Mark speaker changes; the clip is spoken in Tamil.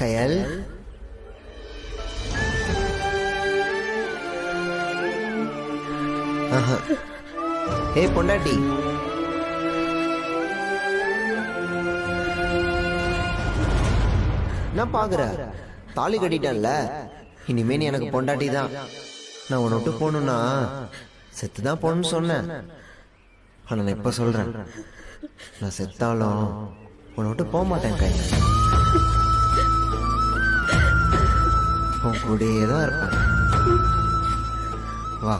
Speaker 1: கயல் ஏ பொண்டாட்டி, நான் பாக்குற தாலி கட்டிட்டேன்ல, இனிமே நீ எனக்கு பொண்டாட்டி தான். நான் உன்னை விட்டு போகணும்னா செத்துதான் போகணும்னு சொன்னேன். ஆனா நான் இப்ப சொல்றேன், நான் செத்தாலும் உன்னை விட்டு போக மாட்டேன் கையில். உன் கூடயே தான் இருப்பேன். வா.